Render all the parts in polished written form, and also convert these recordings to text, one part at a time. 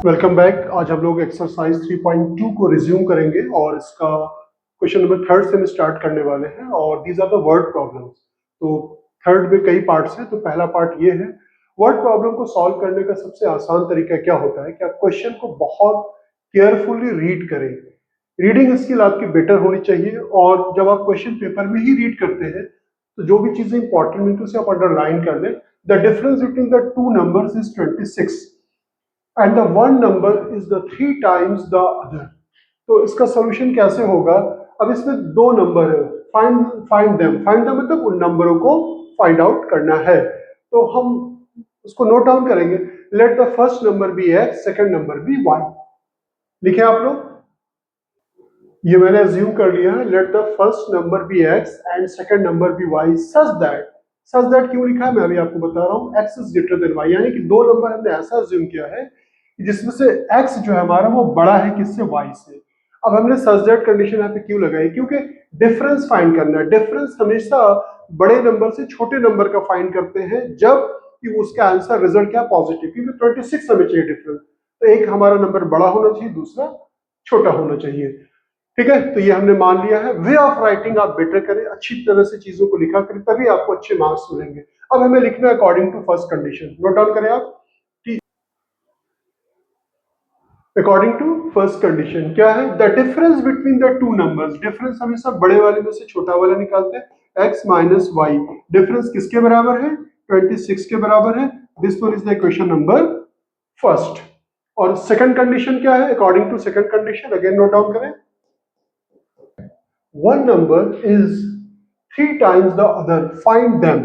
Welcome back. आज हम लोग एक्सरसाइज 3.2 को रिज्यूम करेंगे और इसका क्वेश्चन नंबर थर्ड से हम स्टार्ट करने वाले हैं और these are the word problems. तो थर्ड में कई पार्ट्स हैं, तो पहला पार्ट ये है, वर्ड प्रॉब्लम को सॉल्व करने का सबसे आसान तरीका क्या होता है कि आप क्वेश्चन को बहुत केयरफुली रीड करें। रीडिंग स्किल आपकी बेटर होनी चाहिए और जब आप क्वेश्चन पेपर में ही रीड करते हैं तो जो भी चीजें इंपॉर्टेंट मिलती है उसे आप अंडरलाइन कर लें। The difference between the two numbers is 26 and the one number is the 3 times the other. तो इसका सॉल्यूशन कैसे होगा? अब इसमें दो नंबर है, फाइंड देम मतलब उन नंबरों को फाइंड आउट करना है। तो हम उसको नोट डाउन करेंगे। Let the first number be x, second number be y. लिखे आप लोग, ये मैंने अज्यूम कर लिया है। Let the first number be x and second number be y such that क्यों लिखा है मैं अभी आपको बता रहा हूं। X is greater than y, यानी कि दो नंबर हमने ऐसा अज्यूम किया है जिसमें से x जो है हमारा वो बड़ा है किससे? y से। अब हमने सच दैट कंडीशन यहाँ पे क्यों लगाई? क्योंकि डिफरेंस फाइंड करना है। डिफरेंस हमेशा बड़े नंबर से छोटे नंबर का फाइंड करते हैं जब कि उसका आंसर रिजल्ट क्या पॉजिटिव, क्योंकि 26 हमें चाहिए डिफरेंस। तो एक हमारा नंबर बड़ा होना चाहिए, दूसरा छोटा होना चाहिए। ठीक है, तो ये हमने मान लिया है। वे ऑफ राइटिंग आप बेटर करें, अच्छी तरह से चीजों को लिखा करें, तभी आपको अच्छे मार्क्स मिलेंगे। अब हमें लिखना है according to first condition. Note down करें आप। अकॉर्डिंग टू फर्स्ट कंडीशन क्या है? The difference between the two numbers. Difference हमेशा बड़े वाले में से छोटा वाला निकालते हैं। x माइनस वाई, डिफरेंस किसके बराबर है? 26 के बराबर है। This one is the equation number first. और सेकंड कंडीशन क्या है? According to second condition, again note down करें। One number is 3 times the other, find them.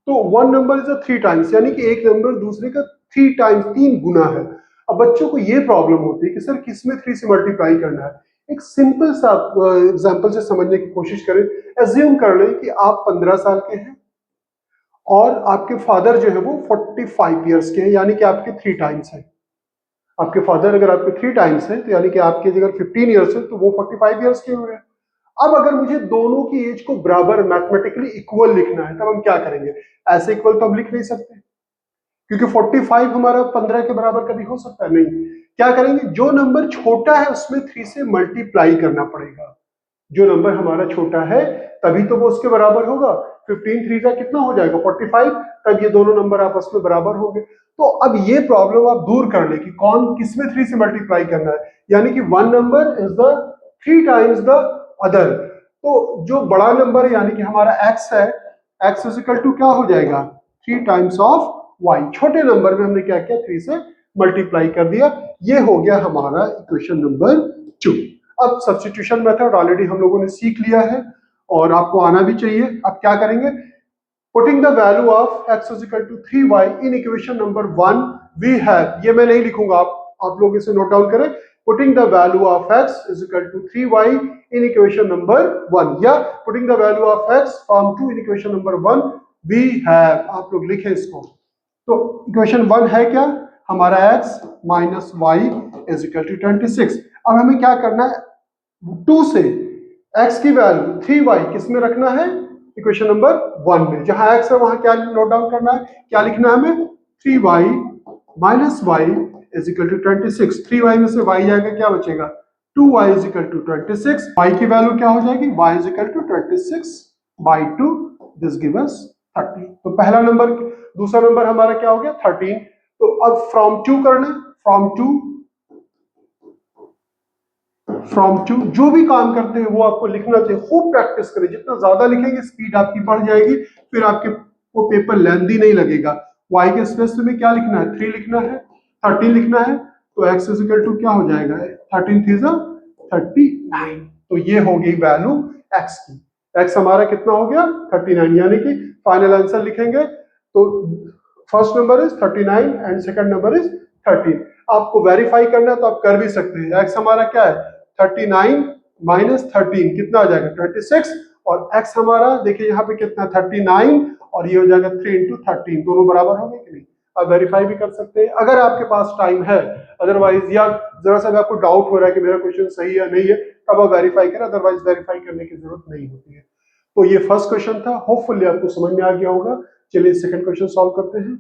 तो वन नंबर इज 3 टाइम्स, यानी कि एक नंबर दूसरे का 3 टाइम्स, 3 गुना है। अब बच्चों को ये प्रॉब्लम होती है कि सर किसमें 3 से मल्टीप्लाई करना है। एक सिंपल सा एग्जांपल से समझने की कोशिश करें। एज्यूम कर लें कि आप 15 साल के हैं और आपके फादर जो है वो 45 ईयर्स के हैं, यानी कि आपके 3 टाइम्स है। आपके फादर अगर आपके 3 टाइम्स है तो यानी कि आपके अगर 15 ईयर्स है तो वो 45 ईयर्स के हुए हैं। अब अगर मुझे दोनों की एज को बराबर मैथमेटिकली इक्वल लिखना है तब हम क्या करेंगे? ऐसे इक्वल तो हम लिख नहीं सकते, क्योंकि 45 हमारा 15 के बराबर कभी हो सकता है नहीं। क्या करेंगे? जो नंबर छोटा है उसमें 3 से मल्टीप्लाई करना पड़ेगा। जो नंबर हमारा छोटा है तभी तो वो उसके बराबर होगा। 15 3 का कितना हो जाएगा? 45। तब ये दोनों नंबर आपस में बराबर होंगे। तो अब ये प्रॉब्लम आप दूर कर ले कि कौन किसमें 3 से मल्टीप्लाई करना है, यानी कि one number is the 3 times the other. तो जो बड़ा नंबर है यानी कि हमारा x है, x इज इक्वल टू क्या हो जाएगा? 3 टाइम्स ऑफ y। छोटे नंबर में हमने क्या किया? 3 से मल्टीप्लाई कर दिया। ये हो गया हमारा इक्वेशन नंबर 2। अब सब्स्टिट्यूशन मेथड ऑलरेडी हम लोगों ने सीख लिया है और आपको आना भी चाहिए। अब क्या करेंगे? Putting the value of x is equal to 3y in equation number 1 we have, ये मैं नहीं लिखूंगा, आप लोग इसे नोट डाउन करें। putting the value of x is equal to 3y in equation number 1, या putting the value of x from 2 in equation number 1 we have, आप लोग लिखें इसको। तो इक्वेशन 1 है क्या? हमारा x minus y is equal to 26। अब हमें क्या करना है? 2 से x की वैल्यू 3y किस में रखना है? इक्वेशन नंबर 1 में। जहां x है वहां क्या नोट डाउन करना है? क्या लिखना है हमें? 3y minus y is equal to 26। 3y में से y जाएगा, क्या बचेगा? 2y is equal to 26। y की वैल्यू क्या हो जाएगी? y is equal to 26 by 2, this give us 30। तो पहला नंबर, दूसरा नंबर हमारा क्या हो गया? 13। तो अब फ्रॉम 2 कर लें। फ्रॉम टू जो भी काम करते हैं वो आपको लिखना चाहिए। खूब प्रैक्टिस करें, जितना ज्यादा लिखेंगे स्पीड आपकी बढ़ जाएगी, फिर आपके वो पेपर लेंथी नहीं लगेगा। y के स्पेस में क्या लिखना है? 3 लिखना है, 13 लिखना है। तो x इज इक्वल टू क्या हो जाएगा? 13 3 39। तो ये हो गई वैल्यू x की। x हमारा कितना हो गया? 39, यानी कि फाइनल आंसर लिखेंगे तो first number is 39 and second number is 13। आपको वेरीफाई करना है तो आप कर भी सकते हैं। x हमारा क्या है? 39 माइनस 13 कितना आ जाएगा? 26। और x हमारा देखिए यहाँ पे कितना? 39 और ये हो जाएगा 3 इंटू 13, दोनों बराबर होंगे कि नहीं? आप वेरीफाई भी कर सकते हैं अगर आपके पास टाइम है। अदरवाइज, या जरा सा भी आपको डाउट हो रहा है कि मेरा क्वेश्चन सही है नहीं है, तब आप वेरीफाई करें, अदरवाइज वेरीफाई करने की जरूरत नहीं होती है। तो ये फर्स्ट क्वेश्चन था, होपफुली आपको समझ में आ गया होगा। चलिए सेकंड क्वेश्चन सॉल्व करते हैं।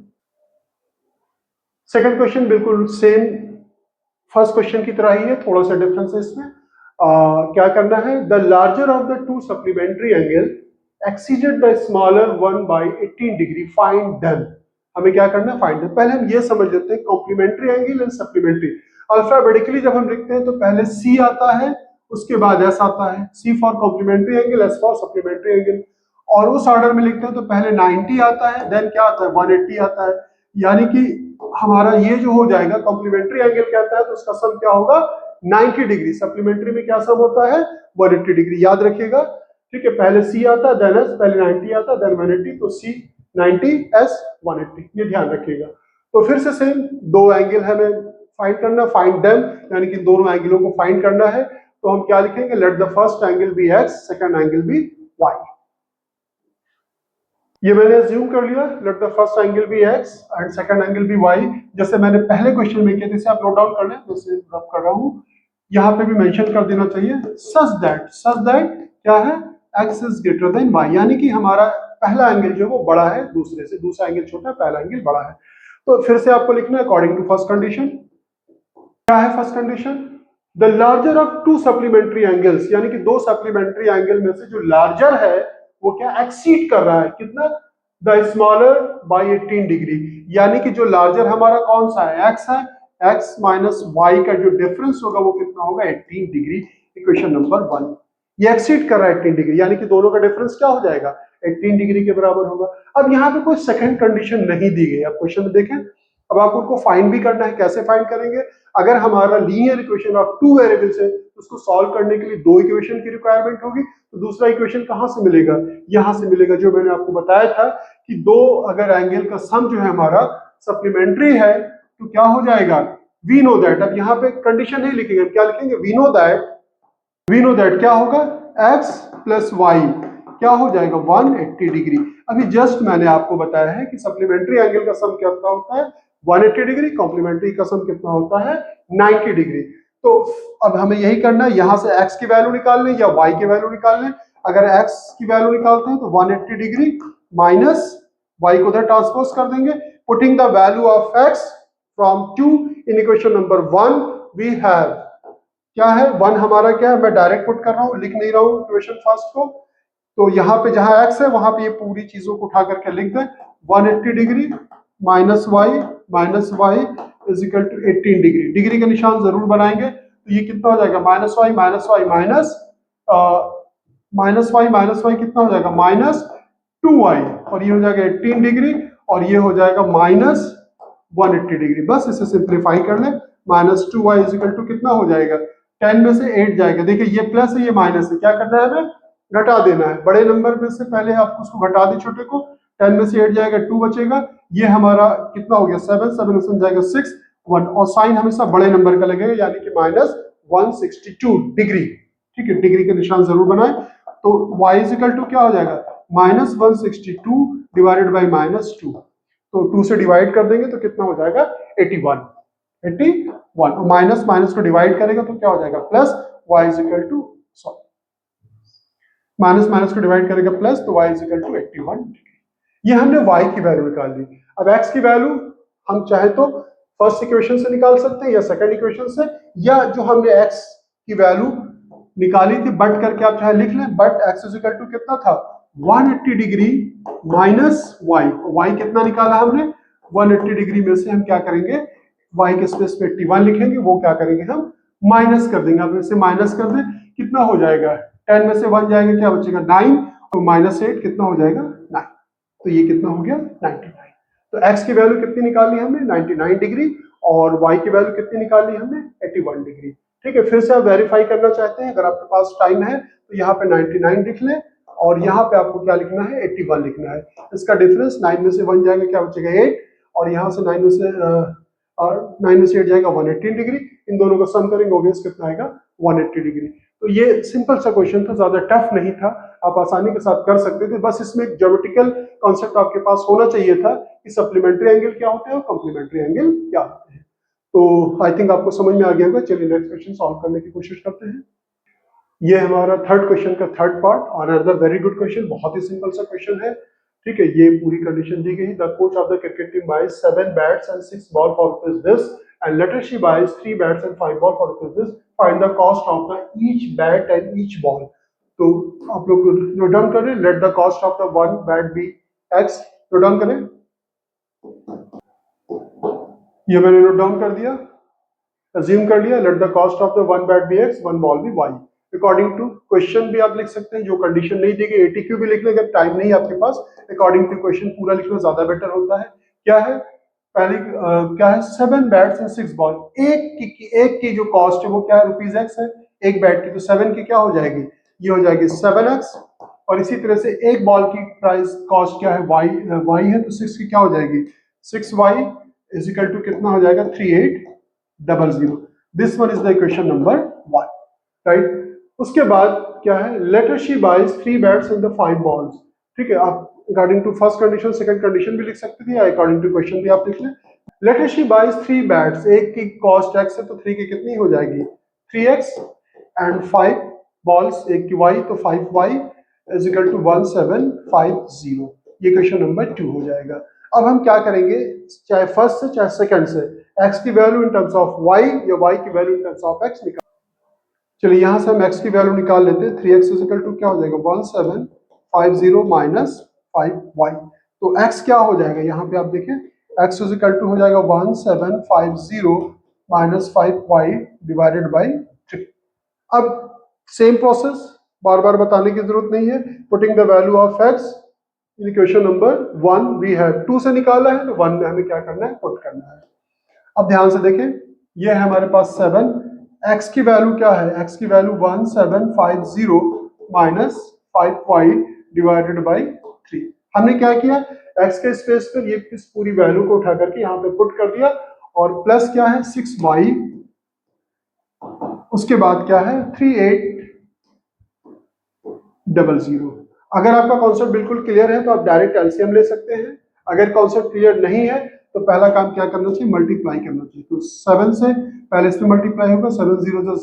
सेकंड क्वेश्चन बिल्कुल सेम फर्स्ट क्वेश्चन की तरह ही है, थोड़ा सा डिफरेंस है इसमें। क्या करना है, the larger of the two supplementary angle exceeded the smaller one by 18 degree, find them. हमें क्या करना है, फाइंड देम। पहले हम ये समझ लेते हैं complementary angle and supplementary. Alphabetically जब हम लिखते हैं तो पहले सी आता है, उसके बाद एस आता है, C for complementary angle, S for supplementary angle. और उस ऑर्डर में लिखते हैं तो पहले 90 आता है, देन क्या आता है, 180 आता है। यानी कि हमारा ये जो हो जाएगा कॉम्प्लीमेंट्री एंगल कहता है तो उसका सम क्या होगा, 90 डिग्री। सप्लीमेंट्री में क्या सम होता है, 180 डिग्री, याद रखिएगा। ठीक है, पहले सी आता है देन एस, पहले 90 आता है देन 180, तो सी 90 एस 180, ये ध्यान रखिएगा। तो फिर से सेम दो एंगल हमें फाइंड करना, फाइंड देम, यानी कि दोनों एंगलों को फाइंड करना है। तो हम क्या लिखेंगे, let the first angle be x, second angle be Y. ये मैंने अज्यूम कर लिया, let the first angle be x and second angle be y, जैसे मैंने पहले क्वेश्चन में किया था। इसे आप नोट डाउन कर लें, तो इसे रब कर रहा हूं, यहाँ पे भी मेंशन कर देना चाहिए, सच दैट क्या है, x is greater than y, यानी कि हमारा पहला एंगल जो है वो बड़ा है दूसरे से, दूसरा एंगल छोटा है, पहला एंगल बड़ा है। तो फिर से आपको लिखना है अकॉर्डिंग टू फर्स्ट कंडीशन। क्या है first condition, the larger of to supplementary angles, यानी कि दो सप्लीमेंट्री एंगल में से जो लार्जर है वो क्या एक्सीड कर रहा है, कितना, द स्मॉलर बाय 18 डिग्री, यानी कि जो लार्जर हमारा कौन सा है, एक्स है, एक्स माइनस वाई का जो डिफरेंस होगा वो कितना होगा, 18 डिग्री। इक्वेशन नंबर 1, ये एक्सीड कर रहा है 18 डिग्री, यानी कि दोनों का डिफरेंस क्या हो जाएगा, 18 डिग्री के बराबर होगा। अब यहाँ पे कोई सेकंड कंडीशन नहीं दी गई, आप क्वेश्चन में देखें। अब आपको उनको फाइंड भी करना है, कैसे फाइंड करेंगे, अगर हमारा linear equation of two variables है तो उसको सॉल्व करने के लिए दो इक्वेशन की रिक्वायरमेंट होगी। तो दूसरा इक्वेशन कहां से मिलेगा, यहां से मिलेगा, जो मैंने आपको बताया था कि दो अगर एंगल का सम जो है हमारा सप्लीमेंट्री है तो क्या हो जाएगा, वी नो दैट। अब यहाँ पे कंडीशन नहीं लिखेंगे, हम क्या लिखेंगे, वी नो दैट क्या होगा, x प्लस वाई क्या हो जाएगा, 180 डिग्री। अभी जस्ट मैंने आपको बताया है कि सप्लीमेंट्री एंगल का सम क्या होता है, 180 डिग्री, कॉम्प्लीमेंट्री का सम कितना होता है, 90 डिग्री। तो अब हमें यही करना है, यहां से x की वैल्यू निकाल लें या y की वैल्यू निकाल लें। अगर x की वैल्यू निकालते हैं तो 180 डिग्री माइनस y को उधर ट्रांसपोज कर देंगे, putting the value of x from 2 in equation number 1 we have, क्या है, 1 हमारा क्या है, मैं डायरेक्ट पुट कर रहा हूं, लिख नहीं रहा हूं इक्वेशन फर्स्ट को। तो यहाँ पे जहां x है वहां पे ये पूरी चीजों को उठा करके लिख दें, 180 degree minus y is equal to 18 degree. Degree का निशान जरूर बनाएंगे, तो ये कितना हो जाएगा, माइनस वाई माइनस वाई कितना हो जाएगा, माइनस 2y, और ये हो जाएगा 18 डिग्री, और ये हो जाएगा माइनस 180 डिग्री। बस इसे सिंप्लीफाई कर लें, minus 2y is equal to कितना हो जाएगा, 10 में से 8 जाएगा। देखिए ये प्लस है ये माइनस है, क्या करना है हमें, घटा देना है। बड़े नंबर में से पहले आप उसको घटा दें छोटे को, 10 में से 8 जाएगा 2 बचेगा, ये हमारा कितना हो गया 7 में जाएगा 6 1, और साइन हमेशा बड़े नंबर का लगेगा, यानी कि माइनस 162 डिग्री। ठीक है, डिग्री का निशान जरूर बनाएं। तो y इज इक्वल टू क्या हो जाएगा, माइनस 162 डिवाइडेड बाई माइनस 2, तो 2 से डिवाइड कर देंगे तो कितना हो जाएगा 81 और माइनस माइनस को डिवाइड करेगा तो क्या हो जाएगा plus, y is equal to, sorry minus minus को डिवाइड करेगा प्लस, तो y is equal to 81 degree. ये हमने y की वैल्यू निकाल ली। अब x की वैल्यू हम चाहे तो फर्स्ट इक्वेशन से निकाल सकते हैं या सेकंड इक्वेशन से, या जो हमने x की वैल्यू निकाली थी बट करके आप चाहे लिख लें, but x is equal to कितना था 180 डिग्री माइनस y कितना निकाला हमने 180 डिग्री में से हम क्या करेंगे, y के स्पेस पे 81 लिखेंगे, वो क्या करेंगे हम माइनस कर देंगे। अब इसे माइनस कर दें, कितना हो जाएगा, 10 में से 1 जाएगा, क्या बचेगा 9, तो माइनस 8 कितना हो जाएगा 9, तो ये कितना हो गया 99। तो x की वैल्यू कितनी निकाली हमने 99 डिग्री, और y की वैल्यू कितनी निकाली हमने 81 डिग्री। ठीक है, फिर से आप वेरीफाई करना चाहते हैं, अगर आपके पास टाइम है तो यहाँ पे 99 लिख लें, और यहाँ पे आपको क्या लिखना है 81 लिखना है। इसका डिफरेंस 9 में से 1 जाएगा, क्या बचेगा 8, और यहाँ से 9 में से 8 जाएगा 180 डिग्री। इन दोनों को सम करेंगे, ऑब्वियस कितना आएगा 180 डिग्री। तो ये सिंपल सा क्वेश्चन था, ज्यादा टफ नहीं था, आप आसानी के साथ कर सकते थे। बस इसमें एक ज्योमेट्रिकल कॉन्सेप्ट आपके पास होना चाहिए था कि सप्लीमेंट्री एंगल क्या होते हैं और कॉम्प्लीमेंट्री एंगल क्या होते हैं। तो आई थिंक आपको समझ में आ गया होगा। चलिए नेक्स्ट क्वेश्चन सॉल्व करने की कोशिश करते हैं। ये हमारा थर्ड क्वेश्चन का थर्ड पार्ट, और अनदर वेरी गुड क्वेश्चन, बहुत ही सिंपल सा क्वेश्चन है। ठीक है, ये पूरी कंडीशन दी गई, the coach of the cricket team buy 7 bats and 6 ball for this and later she buys 3 bats and 5 ball for the business. Find the cost of the each bat and each ball. तो आप लोग note down करें, let the cost of the one bat be x, note down करें, ये मैंने note down कर दिया, assume कर लिया, let the cost of the one bat be x, one ball be Y. According to question भी आप लिख सकते हैं, जो कंडीशन नहीं दी गई एटीक्यू भी लिख लें अगर टाइम नहीं है आपके पास। अकॉर्डिंग टू क्वेश्चन पूरा लिखना ज्यादा बेटर होता है। क्या है पहले क्या है 7 बैट्स एंड 6 बॉल, एक की जो कॉस्ट है वो क्या है रुपीज एक्स है एक बैट की, तो 7 की क्या हो जाएगी, ये हो जाएगी 7x, और इसी तरह से एक बॉल की प्राइस कॉस्ट क्या है y है, तो 6 की क्या हो जाएगी 6y इज इक्वल टू कितना हो जाएगा 3800। This one is the equation number 1, right. उसके बाद क्या है later she buys 3 bats and the 5 balls, ठीक है। आप according to first condition second condition भी लिख सकते थे, या अकॉर्डिंग टू क्वेश्चन भी आप लिख लें। लेटर शी बाइज 3 बैट्स, एक की कॉस्ट x है तो 3 की कितनी हो जाएगी 3x, एंड 5 बॉल्स एक की y, तो 5y इज इक्वल टू 1750। ये क्वेश्चन नंबर 2 हो जाएगा। अब हम क्या करेंगे, चाहे फर्स्ट से चाहे सेकंड से x की value in terms of y या y की value in terms of x निकाल। चलिए यहां से हम x की वैल्यू निकाल लेते हैं। 3x इज इक्वल टू क्या हो जाएगा 1750 माइनस 5y, तो x क्या हो जाएगा, यहाँ पे आप देखें x इज इक्वल टू हो जाएगा 1750 माइनस 5y डिवाइडेड बाई 3। अब सेम प्रोसेस, बार बार बताने की जरूरत नहीं है। Putting the value of x in equation number 1 we have 2 से निकाला है, तो 1 में हमें क्या करना है पुट करना है। अब ध्यान से देखें, ये है हमारे पास 7, x की वैल्यू क्या है, x की value 1750 minus 5y divided by 3। हमने क्या किया, x के स्पेस पर ये इस पूरी वैल्यू को उठा करके यहाँ पे पुट कर दिया, और प्लस क्या है 6y, उसके बाद क्या है 3800। अगर आपका कॉन्सेप्ट बिल्कुल क्लियर है तो आप डायरेक्ट एलसीएम ले सकते हैं। अगर कॉन्सेप्ट क्लियर नहीं है तो पहला काम क्या करना चाहिए, मल्टीप्लाई करना चाहिए। तो 7 से पहले इसमें मल्टीप्लाई होगा, 7 0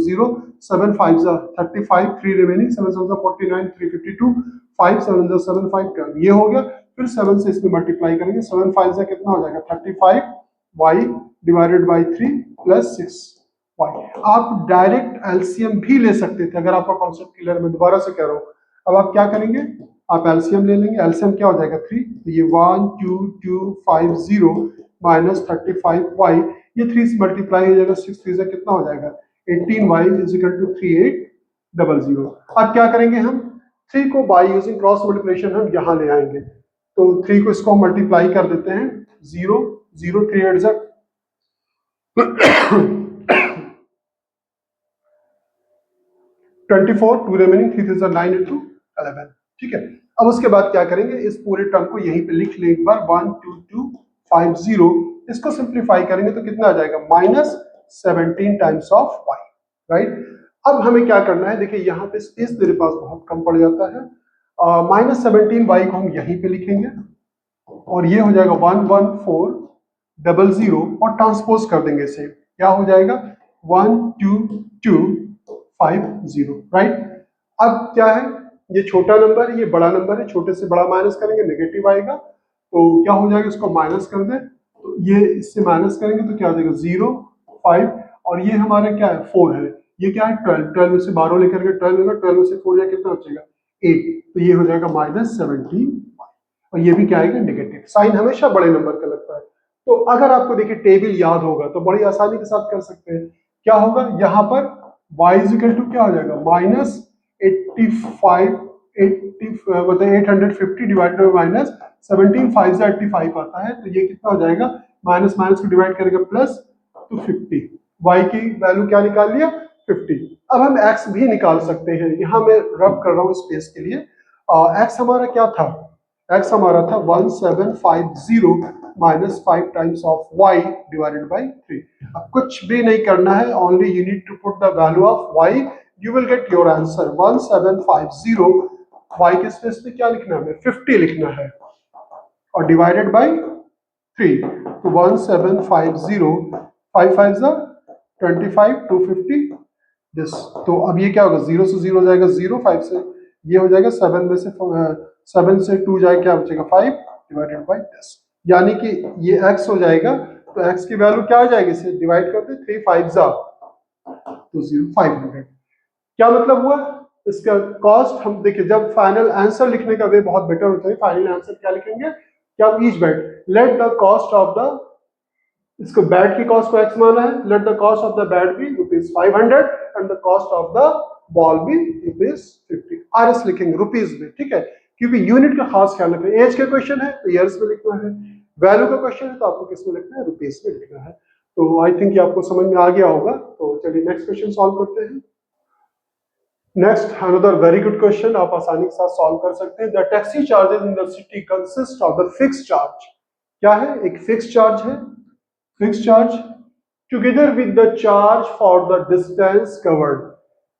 0, 7 5 35, 3 रिमेनिंग, 7 7 49, 352, 5 7 7 5 12, ये हो गया। फिर 7 से इसमें मल्टीप्लाई करेंगे, 7 5 से कितना हो जाएगा 35y divided by 3 plus 6y। आप डायरेक्ट एलसीएम भी ले सकते थे अगर आपका कॉन्सेप्ट क्लियर है, मैं दोबारा से कह रहा हूँ। अब आप क्या करेंगे, आप एलसीएम ले लेंगे, एलसीएम क्या हो जाएगा 3, तो ये 12250 माइनस 35y, ये 3 से मल्टीप्लाई हो जाएगा, 6 3 से कितना हो जाएगा 18y इज इक्वल टू 3800। अब क्या करेंगे, हम 3 को बाय यूजिंग क्रॉस मल्टीप्लिकेशन हम यहाँ ले आएंगे, तो 3 को इसको मल्टीप्लाई कर देते हैं, 0 0 3 8 24, 2 रिमेनिंग, 3 3 9 into 11, ठीक है। अब उसके बाद क्या करेंगे, इस पूरे टर्म को यहीं पे लिख लें एक बार, 12250, इसको सिंप्लीफाई करेंगे तो कितना आ जाएगा minus 17 times of y, right. अब हमें क्या करना है, देखिए यहाँ पे स्पेस मेरे पास बहुत कम पड़ जाता है, माइनस 17y को हम यहीं पे लिखेंगे, और ये हो जाएगा 11400, और ट्रांसपोज कर देंगे इसे, क्या हो जाएगा 12250, राइट। अब क्या है, ये छोटा नंबर है, ये बड़ा नंबर है, छोटे से बड़ा माइनस करेंगे नेगेटिव आएगा, तो क्या हो जाएगा, इसको माइनस कर दें, तो ये इससे माइनस करेंगे तो क्या हो जाएगा 0 5, और ये हमारा क्या है 4 है, ये क्या है 12, 12 में से 12 लेकर के 12 होगा, 12 में से 4 जाए कितना बचेगा 8, तो ये हो जाएगा माइनस 17, और ये भी क्या आएगा नेगेटिव। साइन हमेशा बड़े नंबर का लगता है। तो अगर आपको देखिए टेबल याद होगा तो बड़ी आसानी के साथ कर सकते हैं। क्या होगा, यहाँ पर y इज इक्वल टू क्या हो जाएगा माइनस 850 डिवाइडेड बाई माइनस 17 5 से 85 आता है, तो ये कितना हो जाएगा, माइनस माइनस को डिवाइड करेगा प्लस, तो 50। y की वैल्यू क्या निकाल लिया 50। अब हम x भी निकाल सकते हैं, यहाँ मैं रब कर रहा हूँ स्पेस के लिए। x हमारा क्या था, x हमारा था 1750 minus 5 times of y divided by 3। अब कुछ भी नहीं करना है, only you need to put the value of y, you will get your answer 1750। y के स्पेस पे क्या लिखना है, 50 लिखना है, और डिवाइडेड बाई 3, तो 1750, 5 5 25, 250 दिस। तो अब ये क्या होगा, 0 से 0 जाएगा 0, 5 से ये हो जाएगा 7 में से 7 से 2 जाए क्या बचेगा 5 डिवाइडेड बाई 10, यानी कि ये x हो जाएगा तो x की वैल्यू क्या आ जाएगी, इसे डिवाइड करते 3 5 जा तो 500। क्या मतलब हुआ, इसका कॉस्ट हम देखिए, जब फाइनल आंसर लिखने का वे बहुत बेटर होता है। फाइनल आंसर क्या लिखेंगे, क्या each bat, late the cost of the, इसको बैट की कॉस्ट को x माना है, let the cost of the bat भी ₹500 and the cost of the ball भी ₹50। RS लिखेंगे रुपीज में, ठीक है, क्योंकि यूनिट का खास ख्याल रखें। एज का क्वेश्चन है तो ईयर्स में लिखना है, वैल्यू का क्वेश्चन है तो आपको किस में लिखना है, रुपीज में लिखना है। तो आई थिंक ये आपको समझ में आ गया होगा। तो चलिए नेक्स्ट क्वेश्चन सॉल्व करते हैं। Next another very good question, आप आसानी के साथ सॉल्व कर सकते हैं। The taxi charges in the city consist of the fixed charge, क्या है, एक फिक्स्ड चार्ज है, fixed charge together with the charge for the distance covered,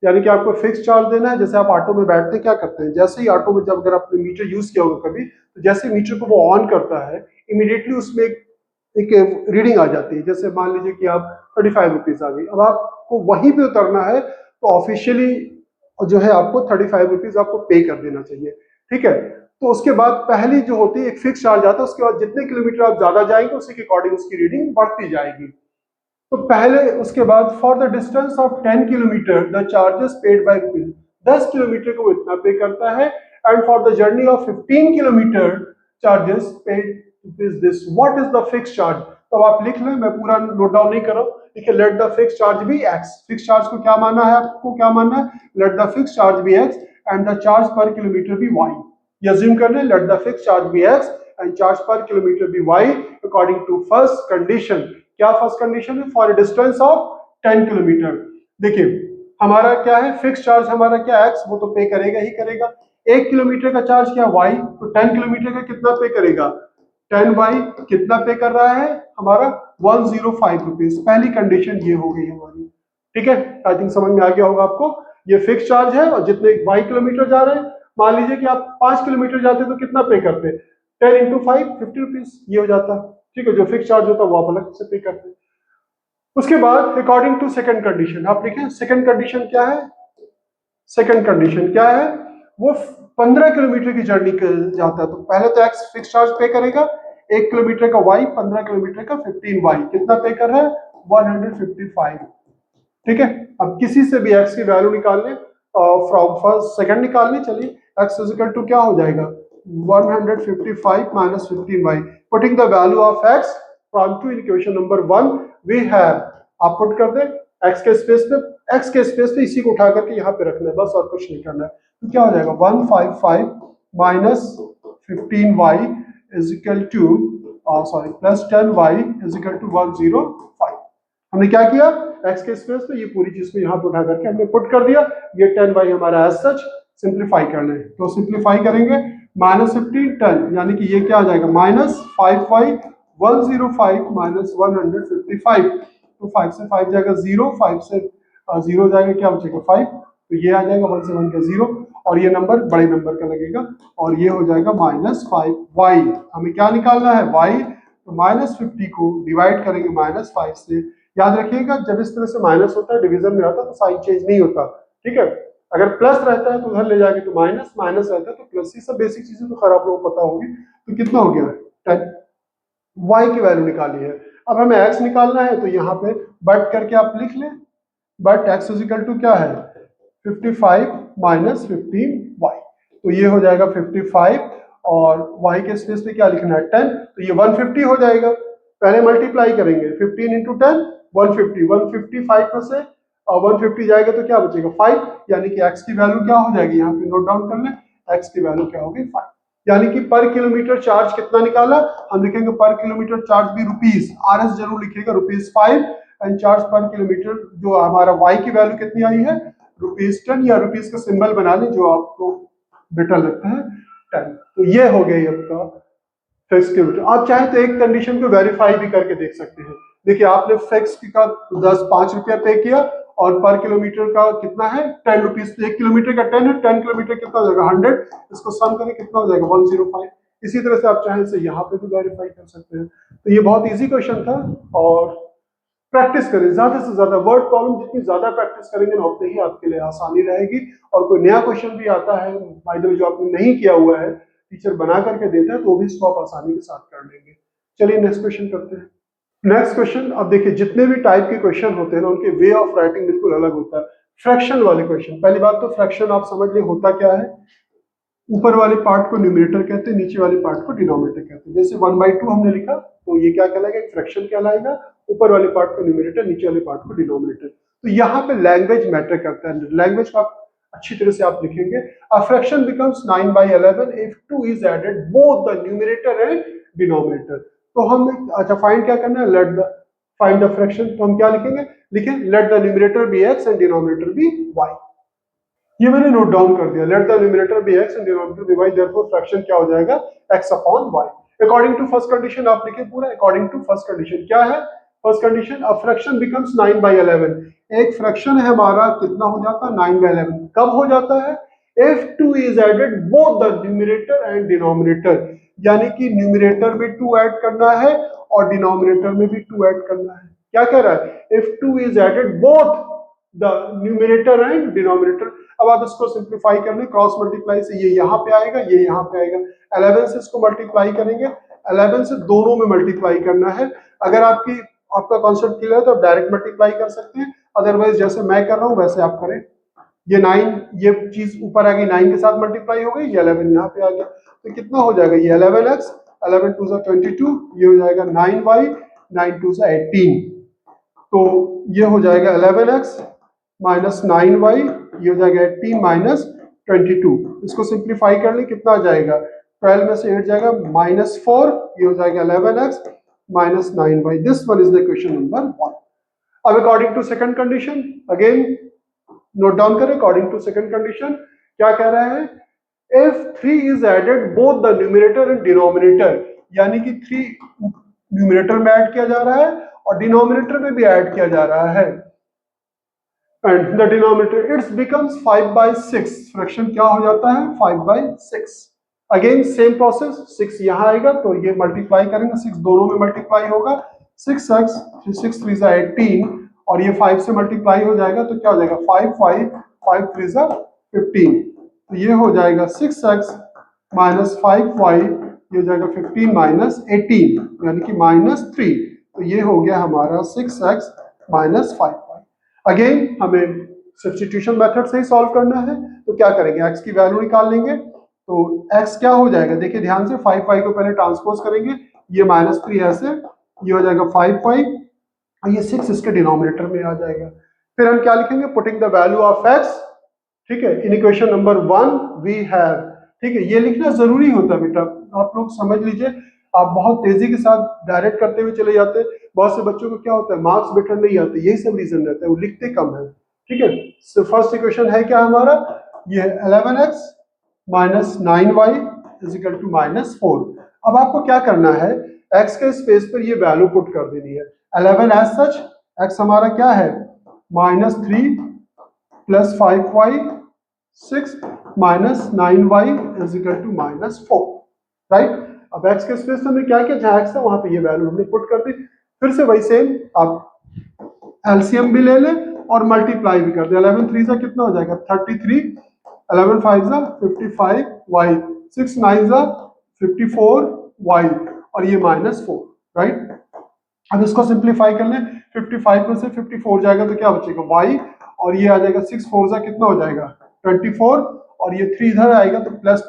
यानी कि आपको फिक्स चार्ज देना है। जैसे आप ऑटो में बैठते हैं, क्या करते हैं, जैसे ही ऑटो में जब अगर आपने मीटर यूज किया होगा कभी, तो जैसे मीटर को वो ऑन करता है इमीडिएटली उसमें एक रीडिंग आ जाती है। जैसे मान लीजिए कि आप 35 रुपीज आ गई, अब आपको वहीं पे उतरना है तो ऑफिशियली जो है आपको 35 रुपीज आपको पे कर देना चाहिए, ठीक है। तो उसके बाद पहली जो होती है एक फिक्स चार्ज आता है, उसके बाद जितने किलोमीटर आप ज्यादा जाएंगे उसी के अकॉर्डिंग उसकी रीडिंग बढ़ती जाएगी। तो पहले उसके बाद for the distance of 10 kilometre the charges paid by rupees, 10 kilometre को इतना पे करता है, and for the journey of 15 kilometre charges paid rupees this, what is the fix charge. तो आप लिख लें, मैं पूरा नोट डाउन नहीं कर रहा हूं, देखिए let the fix charge be X, fix charge को क्या मानना है, आपको क्या मानना है, let the fix charge be x and the charge per kilometre be Y. ये अज्यूम कर लें, let the fix charge be x and charge per kilometre be Y according to first condition. क्या फर्स्ट कंडीशन है, for distance of 10 kilometre. देखिए हमारा क्या है, fix charge हमारा क्या एक्स, वो तो पे करेगा ही करेगा। 1 किलोमीटर का चार्ज क्या वाई, तो 10 किलोमीटर का कितना पे करेगा, 10 वाई कितना पे कर रहा है हमारा 105 रुपीज। पहली कंडीशन ये हो गई हमारी, ठीक है। आई थिंक समझ में आ गया होगा आपको। ये फिक्स चार्ज है और जितने वाई किलोमीटर जा रहे हैं, मान लीजिए कि आप 5 किलोमीटर जाते तो कितना पे करते, 10 इंटू 5 50 रुपीज ये हो जाता, ठीक है। जो फिक्स चार्ज होता है वो आप अलग से पे करते हैं। उसके बाद अकॉर्डिंग टू सेकंड कंडीशन, आप लिखें सेकंड कंडीशन क्या है, सेकंड कंडीशन क्या है, वो 15 किलोमीटर की जर्नी जाता है तो पहले तो एक्स फिक्स चार्ज पे करेगा, 1 किलोमीटर का वाई, 15 किलोमीटर का 15 वाई, कितना पे कर रहा है 155, ठीक है। अब किसी से भी एक्स की वैल्यू निकालने फ्रॉम फर्स्ट सेकंड निकालने, चलिए एक्स इज इक्वल टू क्या हो जाएगा 155 minus 15y, putting the value of x from two equation number 1 we have, आप पुट कर दे x के स्पेस पे, x के स्पेस पे इसी को उठा करके यहाँ पे रखना है बस, और कुछ नहीं करना है। तो क्या हो जाएगा 155 minus 15y is equal to sorry plus 10y is equal to 105। हमने क्या किया, x के स्पेस पे ये पूरी चीज को यहाँ पे उठा करके हमने पुट कर दिया, ये 10y हमारा एज सच सिंप्लीफाई कर ले, तो सिंप्लीफाई करेंगे माइनस 15 10, यानी कि ये क्या आ जाएगा माइनस 5y 105 माइनस 155, तो 5 से 5 जाएगा 0, 5 से 0 जाएगा क्या बचेगा 5, तो ये आ जाएगा 1 से 1 का 0, और ये नंबर बड़े नंबर का लगेगा और ये हो जाएगा माइनस 5y। हमें क्या निकालना है y, तो माइनस 50 को डिवाइड करेंगे माइनस 5 से। याद रखिएगा जब इस तरह से माइनस होता है डिवीजन में आता है तो साइन चेंज नहीं होता, ठीक है। अगर प्लस रहता है तो उधर ले जाके तो माइनस, माइनस रहता है तो प्लस, ये सब बेसिक चीजें तो खैर आप लोगों को पता होगी। तो कितना हो गया 10, y की वैल्यू निकाली है। अब हमें x निकालना है तो यहाँ पे बट करके आप लिख लें, but x is equal to क्या है 55 माइनस 15y, तो ये हो जाएगा 55 और y के स्पेस पे क्या लिखना है 10, तो ये 150 हो जाएगा। पहले मल्टीप्लाई करेंगे 15 इंटू 10 150, 155 में से 150 जाएगा तो क्या बचेगा 5, यानी कि x की वैल्यू क्या हो जाएगी, यहाँ पे नोट डाउन कर लें, x की वैल्यू क्या होगी 5, यानी कि पर किलोमीटर चार्ज कितना निकाला, हम लिखेंगे पर किलोमीटर चार्ज भी रुपीज, RS जरूर लिखिएगा rupees 5, and charge per kilometre जो हमारा y की वैल्यू कितनी आई है रुपीज 10, या रुपीज का सिंबल बना लें जो आपको बेटर लगता है 10। तो ये हो गई आपका फिक्स किलोमीटर। आप चाहे तो एक कंडीशन को वेरीफाई भी करके देख सकते हैं। देखिए आपने फिक्स का 5 रुपया पे किया और पर किलोमीटर का कितना है 10 रुपीज, 1 किलोमीटर का 10 है, 10 किलोमीटर कितना हो जाएगा 100, इसको सम करें कितना हो जाएगा 105। इसी तरह से आप चाहें से यहाँ पे भी वेरीफाई कर सकते हैं। तो ये बहुत इजी क्वेश्चन था और प्रैक्टिस करें ज्यादा से ज्यादा, वर्ड प्रॉब्लम जितनी ज्यादा प्रैक्टिस करेंगे ना उतनी ही आपके लिए आसानी रहेगी। और कोई नया क्वेश्चन भी आता है बाय द वे जो आपने नहीं किया हुआ है, टीचर बना करके देता है तो भी इसको आप आसानी के साथ कर लेंगे। चलिए नेक्स्ट क्वेश्चन करते हैं। Next question. अब देखिए जितने भी टाइप के क्वेश्चन होते हैं ना उनके वे ऑफ राइटिंग बिल्कुल अलग होता है। फ्रैक्शन वाले क्वेश्चन, पहली बात तो फ्रैक्शन आप समझ लें होता क्या है। ऊपर वाले पार्ट को न्यूमरेटर कहते हैं, नीचे वाले पार्ट को डिनोमिनेटर कहते हैं। जैसे 1/2 हमने लिखा तो ये क्या कहलाएगा, एक फ्रैक्शन कहलाएगा। ऊपर वाले पार्ट को न्यूमरेटर, नीचे वाले पार्ट को डिनोमिनेटर। तो यहाँ पे लैंग्वेज मैटर करता है। लैंग्वेज को आप अच्छी तरह से आप लिखेंगे। A fraction becomes 9/11 if 2 is added both the numerator and denominator. तो हम अच्छा फाइंड क्या करना है, let the find the fraction. तो हम क्या लिखेंगे, लिखें let the numerator be x and denominator be y। ये मैंने नोट डाउन कर दिया। Let the numerator be x and denominator be y, therefore fraction क्या हो जाएगा, x upon y। According to first condition आप लिखें पूरा। अकॉर्डिंग टू फर्स्ट कंडीशन क्या है, फर्स्ट कंडीशन अ फ्रैक्शन बिकम्स 9/11। एक फ्रैक्शन है हमारा कितना हो जाता है, 9/11। कब हो जाता है, if 2 is added both the numerator and denominator, यानी कि न्यूमरेटर में 2 ऐड करना है और डिनोमिनेटर में भी 2 ऐड करना है। क्या कह रहा है, if 2 is added both the numerator and denominator। अब आप इसको सिंप्लीफाई कर लें, क्रॉस मल्टीप्लाई से ये यहाँ पे आएगा, ये यहाँ पे आएगा। 11 से इसको मल्टीप्लाई करेंगे, 11 से दोनों में मल्टीप्लाई करना है। अगर आपका कॉन्सेप्ट क्लियर है तो आप डायरेक्ट मल्टीप्लाई कर सकते हैं, अदरवाइज जैसे मैं कर रहा हूँ वैसे आप करें। ये 9, ये चीज ऊपर आ गई 9 के साथ मल्टीप्लाई हो गई, ये 11 यहाँ पे आ गया। तो कितना हो जाएगा, ये 11x, 11 2 22, ये हो जाएगा 9y, 9 2 18। तो ये हो जाएगा 11x माइनस 9y, ये हो जाएगा 18 माइनस 22। इसको सिंप्लीफाई कर ले, कितना आ जाएगा, 12 में से 8 जाएगा -4, ये हो जाएगा 11x minus 9y। This one is the question number 1। अब according to second condition, again note down करें। अकॉर्डिंग टू सेकंड कंडीशन क्या कह रहा है, if 3 is added both the numerator and denominator, यानी कि 3 न्यूमरेटर में ऐड किया जा रहा है और डिनोमिनेटर में भी ऐड किया जा रहा है, and the denominator it becomes 5/6। Fraction क्या हो जाता है, 5/6। अगेन सेम प्रोसेस, 6 यहाँ आएगा तो ये मल्टीप्लाई करेंगे, 6 दोनों में मल्टीप्लाई होगा, 6x 6 3 18 और ये 5 से मल्टीप्लाई हो जाएगा तो क्या हो जाएगा, 5 5 5 3 15। तो ये हो जाएगा 6x माइनस 5y, ये हो जाएगा 15 माइनस 18 यानी कि -3। तो ये हो गया हमारा 6x माइनस 5y। अगेन हमें सब्स्टिट्यूशन मेथड से ही सॉल्व करना है, तो क्या करेंगे, x की वैल्यू निकाल लेंगे। तो x क्या हो जाएगा, देखिए ध्यान से, 5y को पहले ट्रांसपोज करेंगे, ये -3 ऐसे, ये हो जाएगा 5y और ये 6 इसके डिनोमिनेटर में आ जाएगा। फिर हम क्या लिखेंगे, putting the value of x, ठीक है, in equation number 1 we have, ठीक है, ये लिखना जरूरी होता है बेटा, आप लोग समझ लीजिए। आप बहुत तेजी के साथ डायरेक्ट करते हुए चले जाते हैं, बहुत से बच्चों को क्या होता है, मार्क्स बेटर नहीं आते, यही सब रीजन रहता है, वो लिखते कम है, ठीक है। सो फर्स्ट इक्वेशन है क्या हमारा, ये 11x minus 9y is equal to -4। अब आपको क्या करना है, x के स्पेस पर ये वैल्यू पुट कर देनी है। 11 एज सच, x हमारा क्या है, -3 plus 5y 6 minus 9y is equal to -4, right. अब x के स्पेस में हमने क्या किया, जहां x था वहां पे ये वैल्यू हमने पुट कर दी। फिर से वही सेम, आप एलसीएम भी ले लें और मल्टीप्लाई भी कर दे। 11 3 सा कितना हो जाएगा, 33, 11 5 सा 55y, 6 9 सा 54y और ये -4, राइट। अब इसको सिंप्लीफाई कर लें, 55 में से 54 जाएगा तो क्या बचेगा, y, और ये आ जाएगा 6 4 सा कितना हो जाएगा, 24, और ये 3 इधर आएगा तो प्लस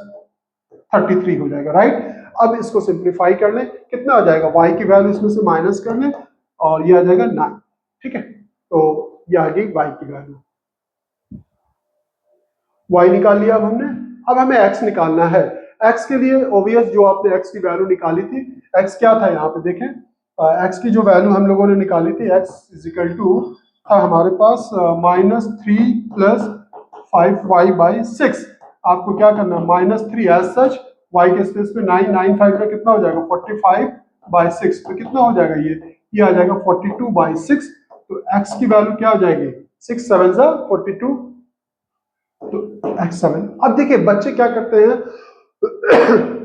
33 हो जाएगा, राइट। अब इसको सिंप्लीफाई कर लें, कितना आ जाएगा, y की वैल्यू इसमें से माइनस कर लें और ये आ जाएगा 9, ठीक है। तो ये आ गई y की वैल्यू, y निकाल लिया अब हमने। अब हमें x निकालना है। x के लिए ओबियस, जो आपने x की वैल्यू निकाली थी, x क्या था यहाँ पे देखें, x की जो वैल्यू हम लोगों ने निकाली थी, x इज इक्वल टू था हमारे पास -3 प्लस 5y/6। आपको क्या करना है, -3 एज सच, y के स्पेस पे 9 9 5 का कितना हो जाएगा, 45/6। तो कितना हो जाएगा, ये आ जाएगा 42/6। तो x की वैल्यू क्या हो जाएगी, 6 7 42, तो x7। अब देखिए बच्चे क्या करते हैं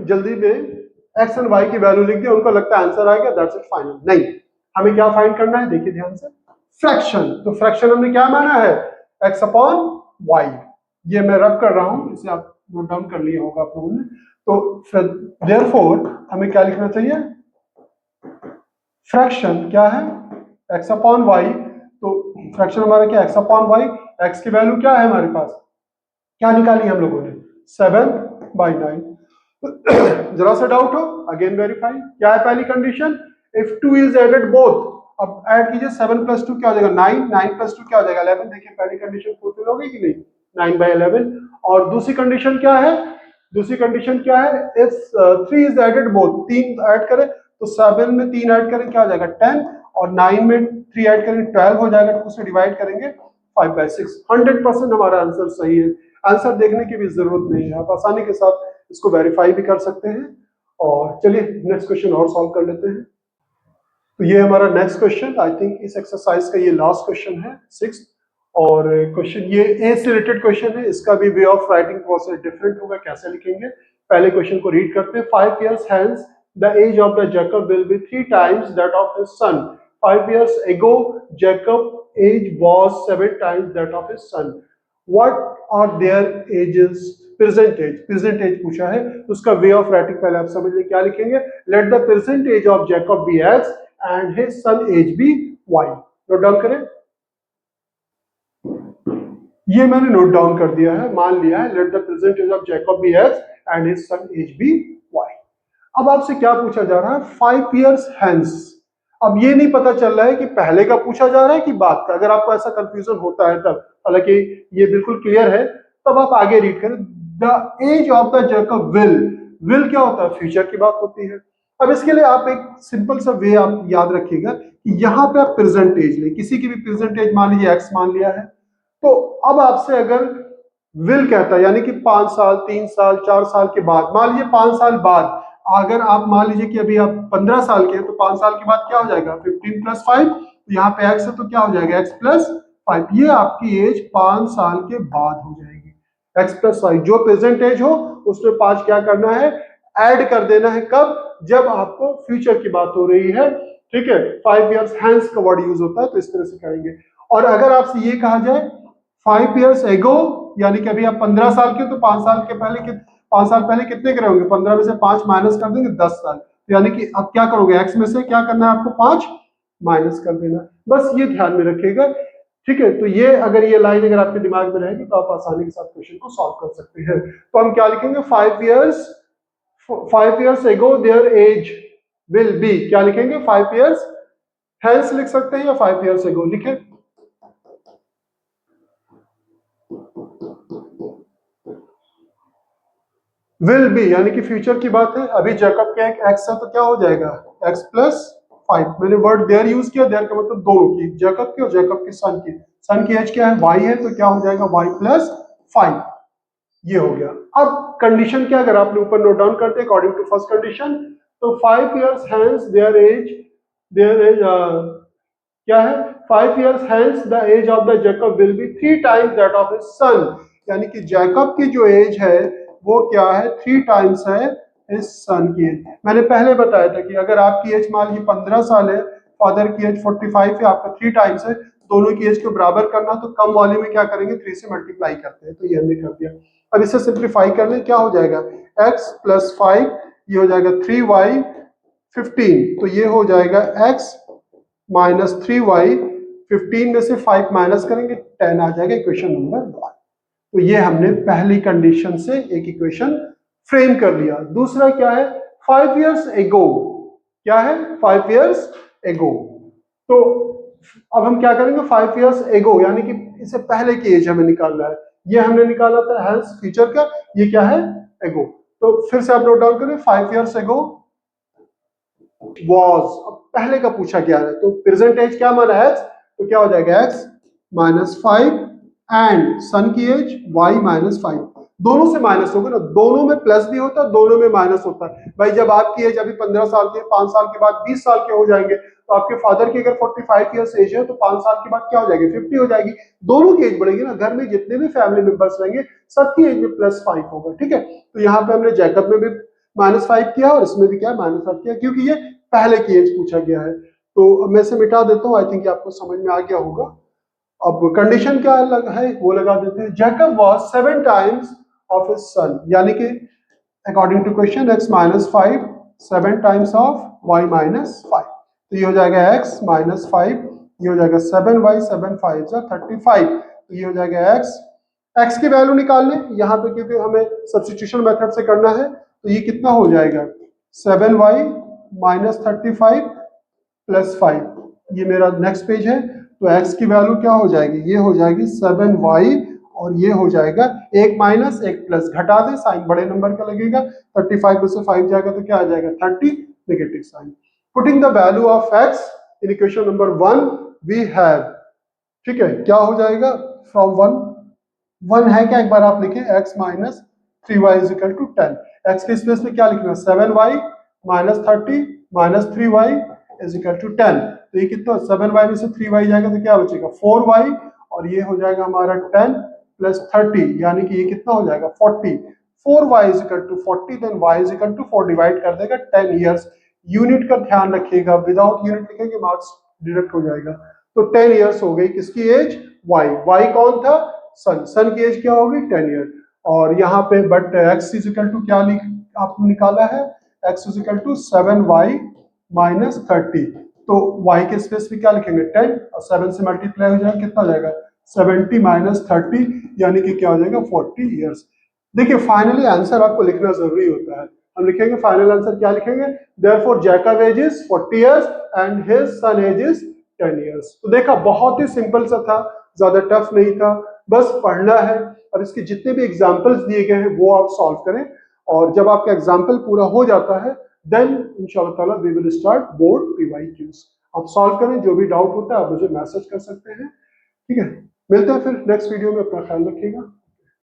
जल्दी में x एंड y की वैल्यू लिख दिया, उनको लगता है आंसर आ गया, दैट्स इट फाइनल। नहीं, हमें क्या फाइंड करना है, देखिए ध्यान से, फ्रैक्शन। तो फ्रैक्शन हमने क्या माना है, x अपॉन y। ये मैं रब कर रहा हूं, इसे आप नोट डाउन कर लिया होगा आप लोगों ने। तो देयरफॉर हमें क्या लिखना चाहिए, फ्रैक्शन क्या है, x अपॉन वाई। तो फ्रैक्शन हमारा क्या, x अपॉन वाई। x की वैल्यू क्या है हमारे पास, क्या निकाली हम लोगों ने, 7/9। जरा सा डाउट हो, अगेन वेरीफाई। क्या है पहली condition, if 2 is added both. अब ऐड कीजिए, 7 + 2 क्या हो जाएगा 9, 9 + 2 क्या हो जाएगा 11। देखिए पहली कंडीशन फुलफिल हो गई कि नहीं, 9/11। और दूसरी कंडीशन क्या है, दूसरी कंडीशन क्या है, if 3 is added both, 3 add करें तो 7 में 3 ऐड करें क्या हो जाएगा 10, और 9 में 3 ऐड करें 12 हो जाएगा। 2 से डिवाइड करेंगे 5/6। 100% हमारा आंसर सही है। आंसर देखने की भी जरूरत नहीं है, आप आसानी के साथ इसको वेरीफाई भी कर सकते हैं। और चलिए नेक्स्ट क्वेश्चन और सॉल्व कर लेते हैं। तो ये हमारा नेक्स्ट क्वेश्चन, आई थिंक इस एक्सरसाइज का ये लास्ट क्वेश्चन है, 6th। और क्वेश्चन ये ए से रिलेटेड क्वेश्चन है, इसका भी way of writing process different होगा, कैसे लिखेंगे। पहले क्वेश्चन को रीड करते हैं। 5 years hence the age of the Jacob will be 3 times that of his son. 5 years ago Jacob age was 7 times that of his son. What are their ages? Present age, present age पूछा है तो उसका way of writing पहले आप समझ लें, क्या लिखेंगे। Let the present age of Jacob be x and his son age be y. Note down करें, ये मैंने नोट डाउन कर दिया है, मान लिया है। Let the present age of Jacob be x and his son age be y. अब आपसे क्या पूछा जा रहा है, 5 years hence। अब ये नहीं पता चल रहा है कि पहले का पूछा जा रहा है कि बाद का। अगर आपको ऐसा कंफ्यूजन होता है तब, हालांकि ये बिल्कुल क्लियर है, तब आप आगे रीड करें। The age of the Jacob will क्या होता है, फ्यूचर की बात होती है। अब इसके लिए आप एक सिंपल सा वे आप याद रखिएगा कि यहाँ पे आप प्रेजेंट एज ले, किसी की भी प्रेजेंट एज मान लीजिए एक्स मान लिया है, तो अब आपसे अगर विल कहता है यानी कि 5 साल 3 साल 4 साल के बाद, मान लीजिए 5 साल बाद, अगर आप मान लीजिए कि अभी आप 15 साल के हैं तो 5 साल के बाद क्या हो जाएगा 15 + 5, तो यहाँ पे x है तो क्या हो जाएगा x + 5। ये आपकी एज 5 साल के बाद हो जाएगी, x + 5। जो प्रेजेंट एज हो उसमें 5 क्या करना है, ऐड कर देना है। कब, जब आपको फ्यूचर की बात हो रही है, ठीक है। 5 years hence का वर्ड यूज होता है, तो इस तरह से करेंगे। और अगर आपसे ये कहा जाए 5 years ago, यानी कि अभी आप 15 साल के, तो 5 साल के पहले 5 साल पहले कितने के होंगे, 15 में से 5 माइनस कर देंगे 10 साल। तो यानी कि अब क्या करोगे, x में से क्या करना है आपको 5 माइनस कर देना। बस ये ध्यान में रखिएगा, ठीक है। तो ये अगर ये लाइन अगर आपके दिमाग में रहेगी तो आप आसानी के साथ क्वेश्चन को सॉल्व कर सकते हैं। तो हम क्या लिखेंगे, 5 years ago their age will be, क्या लिखेंगे 5 years hence लिख सकते हैं या 5 years ago लिखें। विल बी यानी कि फ्यूचर की बात है। अभी जैकब के एक एक्स है तो क्या हो जाएगा x + 5। मैंने वर्ड देयर यूज किया, देयर का मतलब दोनों की, जैकब की और जैकब के सन की। सन की एज क्या है, y है, तो क्या हो जाएगा y + 5। ये हो गया। अब कंडीशन क्या, अगर आपने ऊपर नोट डाउन करते अकॉर्डिंग टू फर्स्ट कंडीशन, तो 5 years hence देयर एज क्या है, 5 years hence the age of the Jacob will be 3 times that of his son। यानी कि जैकब की जो एज है वो क्या है, 3 टाइम्स है इस सन की एज। मैंने पहले बताया था कि अगर आपकी एज मान लीजिए 15 साल है, फादर की एज 45 है, आपका 3 टाइम्स है, दोनों की एज को बराबर करना, तो कम वाले में क्या करेंगे 3 से मल्टीप्लाई करते हैं, तो ये हमने कर दिया। अब इसे सिंप्लीफाई कर लें, क्या हो जाएगा x + 5, ये हो जाएगा 3y 15, तो ये हो जाएगा x - 3y। 15 में से 5 माइनस करेंगे 10 आ जाएगा, इक्वेशन नंबर 1। तो ये हमने पहली कंडीशन से एक इक्वेशन फ्रेम कर लिया। दूसरा क्या है, 5 years ago, क्या है 5 years ago। तो अब हम क्या करेंगे, 5 years ago यानी कि इससे पहले की एज हमें निकालना है। ये हमने निकाला था हेंस फ्यूचर का, ये क्या है एगो। तो फिर से आप नोट डाउन करें, 5 years ago was, अब पहले का पूछा गया है तो प्रेजेंट एज क्या माना है, तो क्या हो जाएगा x - 5 एंड सन की एज y - 5। दोनों से माइनस होगा ना, दोनों में प्लस भी होता है, दोनों में माइनस होता है। भाई जब आपकी एज अभी 15 साल के, 5 साल के बाद 20 साल के हो जाएंगे, तो आपके फादर की अगर 45 years एज है तो 5 साल के बाद क्या हो जाएगी 50 हो जाएगी। दोनों की एज बढ़ेगी ना, घर में जितने भी फैमिली मेंबर्स रहेंगे सबकी एज में +5 होगा, ठीक है। तो यहाँ पे हमने जैकब में भी -5 किया और इसमें भी क्या -5 किया, क्योंकि ये पहले की एज पूछा गया है। तो मैं इसे मिटा देता हूँ, आई थिंक आपको समझ में आ गया होगा। अब कंडीशन क्या है वो लगा देते हैं। Jacob was 7 times of his son, यानी कि according to question x - 5 7 times of y - 5। तो ये हो जाएगा x माइनस 5, ये हो जाएगा 7y, 7 5 35, तो ये हो जाएगा x की वैल्यू निकालने यहाँ पे, क्योंकि हमें सब्स्टिट्यूशन मेथड से करना है, तो ये कितना हो जाएगा 7y माइनस 35 प्लस 5, ये मेरा नेक्स्ट पेज है। तो x की वैल्यू क्या हो जाएगी, ये हो जाएगी 7y, और ये हो जाएगा एक माइनस एक प्लस, घटा दे साइन बड़े नंबर का लगेगा, 35 में से 5 जाएगा तो क्या आ जाएगा 30, negative sign. Putting the value of x in equation number 1 we have, ठीक है, क्या हो जाएगा फ्रॉम 1 है क्या, एक बार आप लिखें x minus 3y is equal to 10, x के स्पेस में क्या लिखना, 7y minus 30 minus 3y is equal to 10, तो ये कितना 7y में से 3y जाएगा तो क्या बचेगा 4y, और ये हो जाएगा हमारा 10 प्लस 30, यानी कि ये कितना हो जाएगा 40, 4y is equal to 40, then y is equal to 4 divide कर देगा 10 इयर्स, यूनिट का ध्यान रखिएगा, विदाउट यूनिट लिखेंगे मार्क्स डिडक्ट हो जाएगा। तो 10 इयर्स हो गई किसकी एज, y कौन था, सन की एज क्या होगी 10 ईयर, और यहाँ पे but x is equal to क्या आपने निकाला है, x is equal to 7y minus 30, तो y के स्पेस में क्या लिखेंगे 10, और 7 से मल्टीप्लाई हो जाएगा कितना जाएगा 70 माइनस 30, यानी कि क्या हो जाएगा 40 इयर्स। देखिए फाइनली आंसर आपको लिखना जरूरी होता है, हम लिखेंगे फाइनल आंसर क्या लिखेंगे, therefore Jacob age is 40 years and his son age is 10 years. तो देखा बहुत ही सिंपल सा था, ज्यादा टफ नहीं था, बस पढ़ना है। अब इसके जितने भी एग्जाम्पल्स दिए गए हैं वो आप सॉल्व करें, और जब आपका एग्जाम्पल पूरा हो जाता है देन इंशाल्लाह ताला we will start board PYQs। आप सॉल्व करें, जो भी डाउट होता है आप मुझे मैसेज कर सकते हैं, ठीक है। मिलते हैं फिर नेक्स्ट वीडियो में, अपना ख्याल रखिएगा।